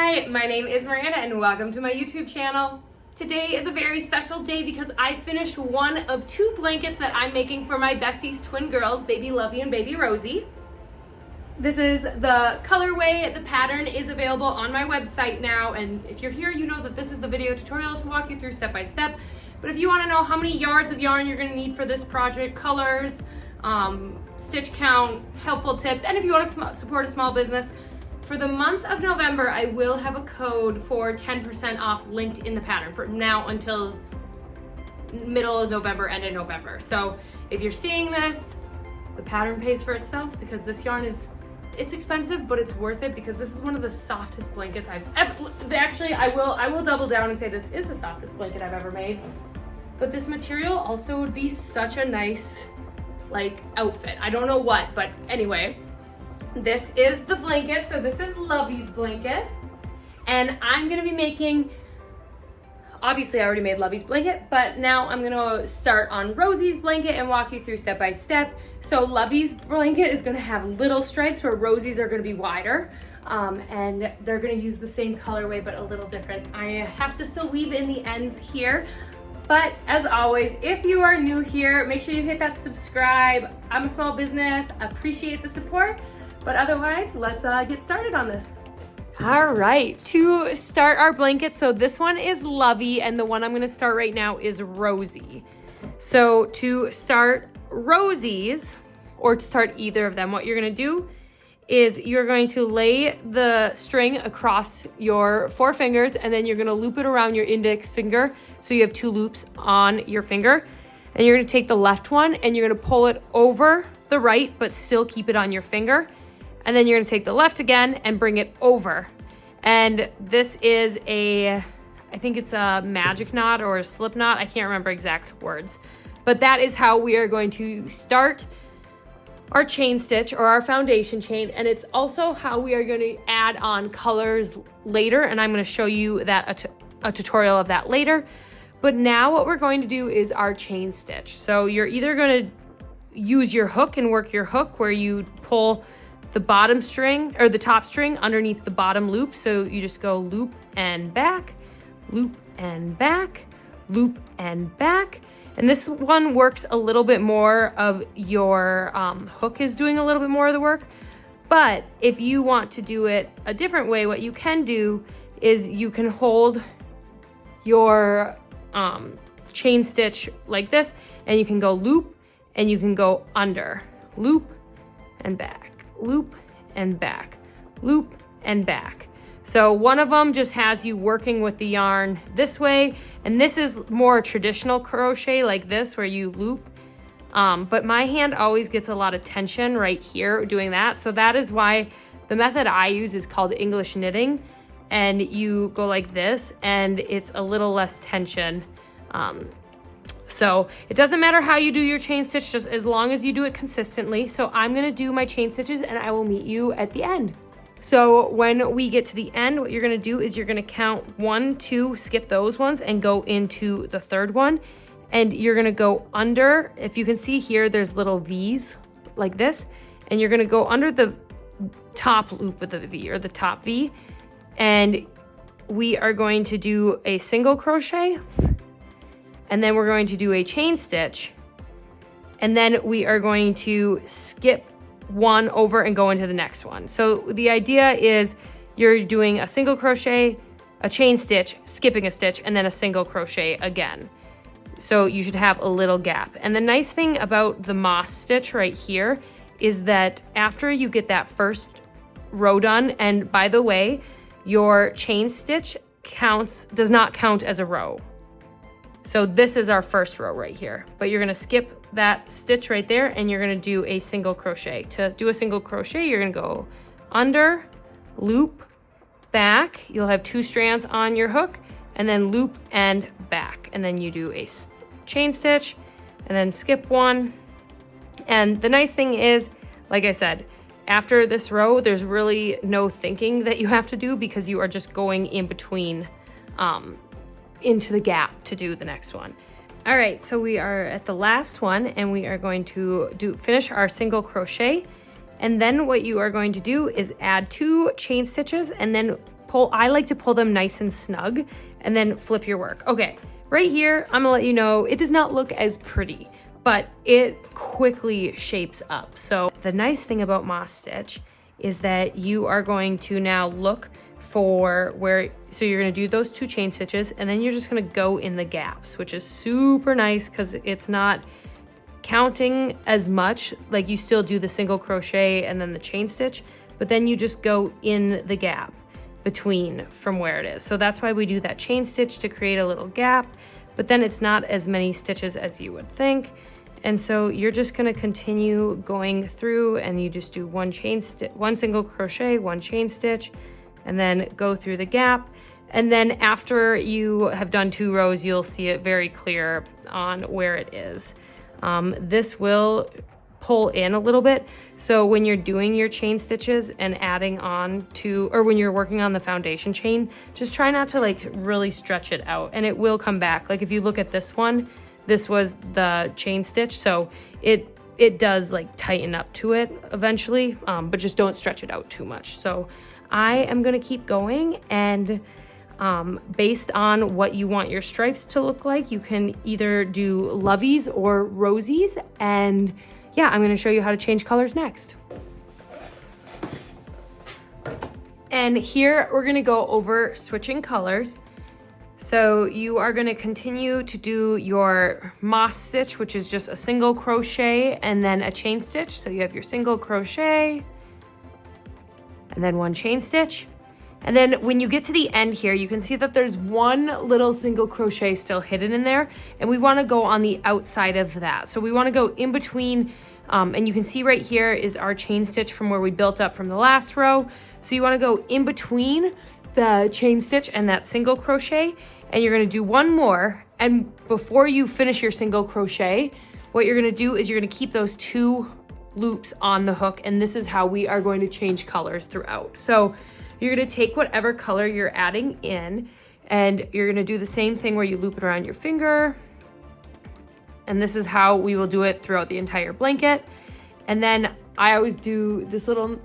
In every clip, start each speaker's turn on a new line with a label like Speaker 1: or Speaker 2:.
Speaker 1: Hi, my name is Miranda and welcome to my YouTube channel. Today is a very special day because I finished one of two blankets that I'm making for my besties twin girls, baby Lovie and baby Rosie. This is the colorway. The pattern is available on my website now, and if you're here, you know that this is the video tutorial to walk you through step by step. But if you want to know how many yards of yarn you're going to need for this project, colors, stitch count, helpful tips, and if you want to support a small business, for the month of November, I will have a code for 10% off linked in the pattern from now until middle of November, end of November. So if you're seeing this, the pattern pays for itself because this yarn it's expensive, but it's worth it because this is one of the softest blankets I've ever, actually, I will double down and say this is the softest blanket I've ever made. But this material also would be such a nice, outfit. I don't know what, but anyway. This is the blanket, so this is Lovie's blanket. And I'm gonna be making, obviously I already made Lovie's blanket, but now I'm gonna start on Rosie's blanket and walk you through step by step. So Lovie's blanket is gonna have little stripes where Rosie's are gonna be wider. And they're gonna use the same colorway, but a little different. I have to still weave in the ends here. But as always, if you are new here, make sure you hit that subscribe. I'm a small business, appreciate the support. But otherwise, let's get started on this. All right, to start our blanket, so this one is Lovie, and the one I'm gonna start right now is Rosie. So to start Rosie's, or to start either of them, what you're gonna do is you're going to lay the string across your four fingers, and then you're gonna loop it around your index finger, so you have two loops on your finger. And you're gonna take the left one, and you're gonna pull it over the right, but still keep it on your finger. And then you're gonna take the left again and bring it over. And this is I think it's a magic knot or a slip knot. I can't remember exact words. But that is how we are going to start our chain stitch or our foundation chain. And it's also how we are gonna add on colors later. And I'm gonna show you that a tutorial of that later. But now what we're going to do is our chain stitch. So you're either gonna use your hook and work your hook where you pull the bottom string or the top string underneath the bottom loop. So you just go loop and back, loop and back, loop and back. And this one works a little bit more of your hook is doing a little bit more of the work. But if you want to do it a different way, what you can do is you can hold your chain stitch like this, and you can go loop and you can go under, loop and back, loop and back, loop and back. So one of them just has you working with the yarn this way, and this is more traditional crochet like this where you loop. But my hand always gets a lot of tension right here doing that. So that is why the method I use is called English knitting, and you go like this and it's a little less tension. So it doesn't matter how you do your chain stitch, just as long as you do it consistently. So I'm gonna do my chain stitches and I will meet you at the end. So when we get to the end, what you're gonna do is you're gonna count 1, 2, skip those ones and go into the third one. And you're gonna go under, if you can see here, there's little V's like this. And you're gonna go under the top loop of the V or the top V. And we are going to do a single crochet. And then we're going to do a chain stitch. And then we are going to skip one over and go into the next one. So the idea is you're doing a single crochet, a chain stitch, skipping a stitch, and then a single crochet again. So you should have a little gap. And the nice thing about the moss stitch right here is that after you get that first row done, and by the way, your chain stitch does not count as a row. So this is our first row right here, but you're gonna skip that stitch right there and you're gonna do a single crochet. To do a single crochet, you're gonna go under, loop, back. You'll have 2 strands on your hook, and then loop and back. And then you do a chain stitch and then skip one. And the nice thing is, like I said, after this row, there's really no thinking that you have to do because you are just going in between into the gap to do the next one. All right, so we are at the last one and we are going to finish our single crochet. And then what you are going to do is add 2 chain stitches and then I like to pull them nice and snug and then flip your work. Okay, right here, I'm gonna let you know, it does not look as pretty, but it quickly shapes up. So the nice thing about moss stitch is that you are going to now look for so you're gonna do those 2 chain stitches, and then you're just gonna go in the gaps, which is super nice because it's not counting as much. Like, you still do the single crochet and then the chain stitch, but then you just go in the gap between from where it is. So that's why we do that chain stitch, to create a little gap, but then it's not as many stitches as you would think. And so you're just gonna continue going through, and you just do one single crochet, 1 chain stitch, and then go through the gap. And then after you have done 2 rows, you'll see it very clear on where it is. This will pull in a little bit. So when you're doing your chain stitches and adding on to, or when you're working on the foundation chain, just try not to like really stretch it out, and it will come back. Like if you look at this one, this was the chain stitch. So it does like tighten up to it eventually, but just don't stretch it out too much. So I am gonna keep going, and based on what you want your stripes to look like, you can either do Lovies or Rosies. And yeah, I'm gonna show you how to change colors next. And here we're gonna go over switching colors. So you are gonna continue to do your moss stitch, which is just a single crochet and then a chain stitch. So you have your single crochet and then 1 chain stitch. And then when you get to the end here, you can see that there's 1 little single crochet still hidden in there, and we wanna go on the outside of that. So we wanna go in between, and you can see right here is our chain stitch from where we built up from the last row. So you wanna go in between the chain stitch and that single crochet, and you're gonna do 1 more. And before you finish your single crochet, what you're gonna do is you're gonna keep those 2 loops on the hook, and this is how we are going to change colors throughout. So you're gonna take whatever color you're adding in, and you're gonna do the same thing where you loop it around your finger. And this is how we will do it throughout the entire blanket. And then I always do this little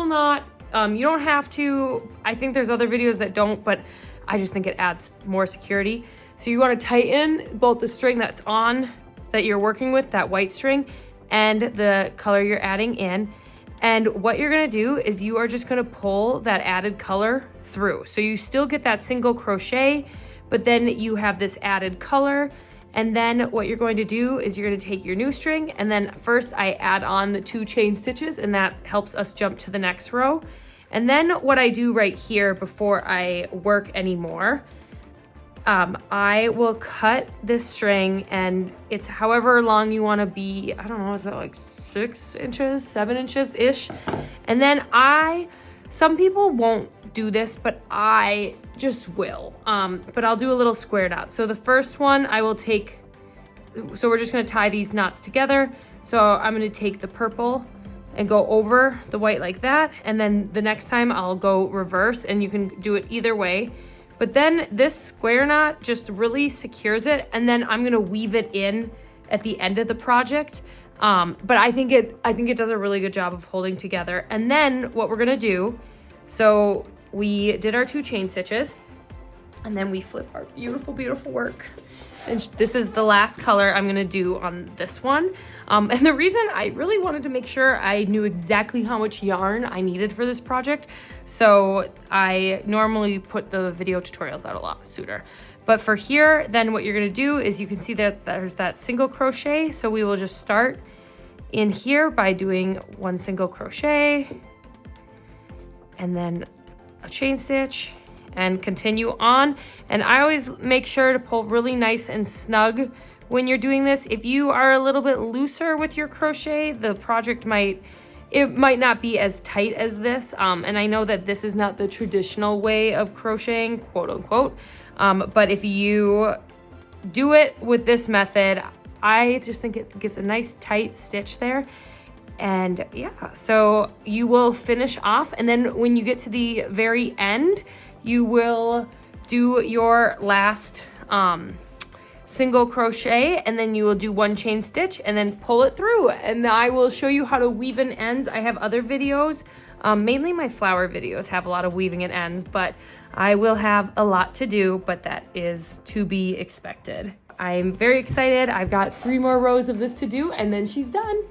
Speaker 1: knot. You don't have to. I think there's other videos that don't, but I just think it adds more security. So you wanna tighten both the string that's on, that you're working with, that white string, and the color you're adding in. And what you're gonna do is you are just gonna pull that added color through. So you still get that single crochet, but then you have this added color. And then what you're going to do is you're gonna take your new string, and then first I add on the 2 chain stitches, and that helps us jump to the next row. And then what I do right here before I work anymore, I will cut this string, and it's however long you want to be. I don't know, is that like 6 inches, 7 inches-ish? And then some people won't do this, but I just will. But I'll do a little square knot. So the first one I will take, so we're just gonna tie these knots together. So I'm gonna take the purple and go over the white like that. And then the next time I'll go reverse, and you can do it either way. But then this square knot just really secures it, and then I'm gonna weave it in at the end of the project. But I think it does a really good job of holding together. And then what we're gonna do, so we did our 2 chain stitches, and then we flip our beautiful, beautiful work. And this is the last color I'm gonna do on this one. And the reason I really wanted to make sure I knew exactly how much yarn I needed for this project, so I normally put the video tutorials out a lot sooner. But for here, then what you're gonna do is you can see that there's that single crochet. So we will just start in here by doing 1 single crochet, and then a chain stitch, and continue on. And I always make sure to pull really nice and snug when you're doing this. If you are a little bit looser with your crochet, the project might not be as tight as this. And I know that this is not the traditional way of crocheting, quote unquote. But if you do it with this method, I just think it gives a nice tight stitch there. And yeah, so you will finish off, and then when you get to the very end, you will do your last single crochet, and then you will do 1 chain stitch and then pull it through. And I will show you how to weave in ends. I have other videos Mainly my flower videos have a lot of weaving at ends, but I will have a lot to do, but that is to be expected. I'm very excited. I've got 3 more rows of this to do and then she's done.